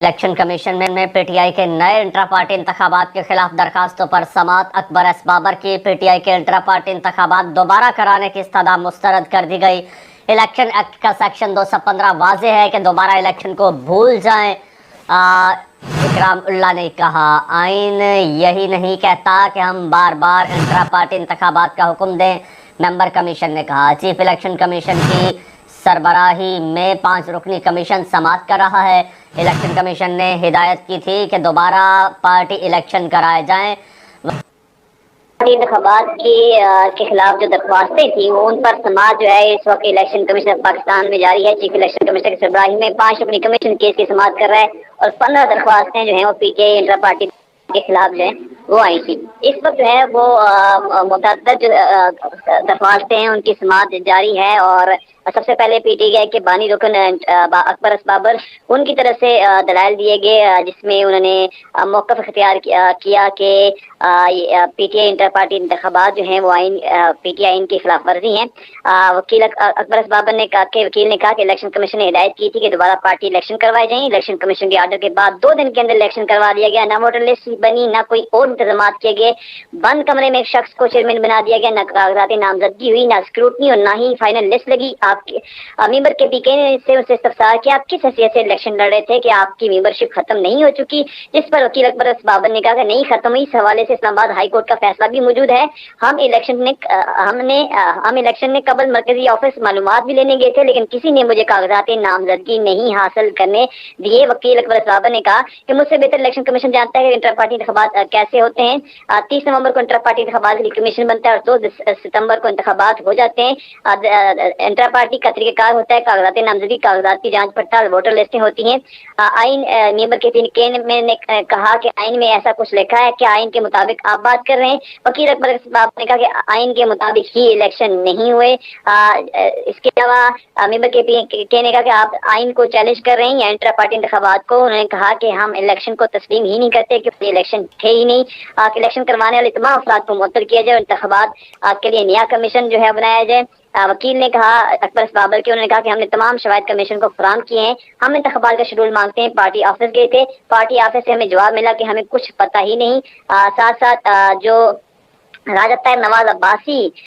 Election commission में PTI के नए इंट्रा पार्टी इंतखाबात के खिलाफ दरखास्तों पर समाअत अकबर एस बाबर की पीटीआई के इंट्रा पार्टी इंतखाबात दोबारा कराने की इस्तदा मुस्तरद कर दी गई। इलेक्शन एक्ट का सेक्शन 215 वाज़ेह है कि दोबारा इलेक्शन को भूल जाएं। इकराम उल्लाह ने कहा, आइन यही नहीं कहता कि हम बार बार इंट्रा पार्टी इंतखाबात का हुक्म दें। मेंबर कमीशन ने कहा, चीफ इलेक्शन कमीशन की सरबराही में 5 रुकनी कमीशन समाअत कर रहा है। इलेक्शन कमीशन ने हिदायत की थी कि दोबारा पार्टी इलेक्शन कराए जाएं। इंतखाबात के खिलाफ जो दरख्वास्तें थी वो उन पर समाअत जो है इस वक्त इलेक्शन कमीशन पाकिस्तान में जारी है। चीफ इलेक्शन कमीशन की सरबराही में 5 रुकनी कमीशन केस की समाअत कर रहा है और 15 दरख्वास्तें जो है वो पीटीआई इंट्रा पार्टी के खिलाफ जो है वो आई थी। इस वक्त जो है वो मुतअद्दिद जो दरख्वास्तें हैं उनकी समाअत जारी है और सबसे पहले पीटीआई के बानी रुकन अकबर एस बाबर उनकी तरफ से दलाइल दिए गए जिसमें उन्होंने मौक़िफ़ इख्तियार किया कि पीटीआई इंटर पार्टी इंतखाबात जो हैं वो आइन पीटीआई आइन की खिलाफ वर्जी हैं। वकील अकबर एस बाबर ने कहा कि वकील ने कहा कि इलेक्शन कमीशन ने हिदायत की थी कि दोबारा पार्टी इलेक्शन करवाए जाएं। इलेक्शन कमीशन के आर्डर के बाद 2 दिन के अंदर इलेक्शन करवा दिया गया। ना वोटर लिस्ट बनी, ना कोई और इंतजाम किए गए। बंद कमरे में एक शख्स को चेयरमैन बना दिया गया। ना कागजाती नामजदगी हुई, ना स्क्रूटनी और ना ही फाइनल लिस्ट लगी। मेंबर के पीके ने से उससे इस्तफसार किया, आप किस हैसियत से इलेक्शन लड़ रहे थे कि आपकी मेंबरशिप खत्म नहीं हो चुकी? जिस पर वकील अकबर एस बाबर ने कहा कि नहीं खत्म हुई। इस हवाले से इस्लामाबाद हाई कोर्ट का फैसला भी मौजूद है। हम इलेक्शन ने कबल मरकजी ऑफिस मालूमात भी लेने गए थे लेकिन किसी ने मुझे कागजाती नामजदगी नहीं हासिल करने दिए। वकील अकबर एस बाबर ने कहा कि मुझसे बेहतर इलेक्शन कमीशन जानता है कि इंटर पार्टी इंतखाबात कैसे होते हैं। 30 नवंबर को इंटर पार्टी इंतखाबात के लिए कमीशन बनता है और 2 सितंबर को इंतखाबात हो जाते हैं। इंटर पार्टी का तरीक़ाकार होता है, कागजात नामजदगी, कागजात की जांच पड़ताल, वोटर लिस्टें होती हैं। आइन मेंबर के ने कहा कि आइन में ऐसा कुछ लिखा है कि आइन के मुताबिक आप बात कर रहे हैं। वकील अकबर ने कहा कि आइन के मुताबिक ही इलेक्शन नहीं हुए। इसके अलावा मेंबर के ने कहा कि आप आइन को चैलेंज कर रहे हैं या इंटर पार्टी इंतखाबात को। उन्होंने कहा कि हम इलेक्शन को तस्लीम ही नहीं करते क्योंकि इलेक्शन थे ही नहीं। इलेक्शन करवाने वाले तमाम अफराद को मुअत्तल किया जाए और इंतखाबात के लिए नया कमीशन जो है बनाया जाए। वकील ने कहा अकबर एस बाबर के, उन्होंने कहा कि हमने तमाम शवाहिद कमीशन को फराहम किए हैं। हम इंतखाबात का शेड्यूल मांगते हैं। पार्टी ऑफिस गए थे, पार्टी ऑफिस से हमें जवाब मिला कि हमें कुछ पता ही नहीं। साथ साथ जो राजा ताहिर नवाज अब्बासी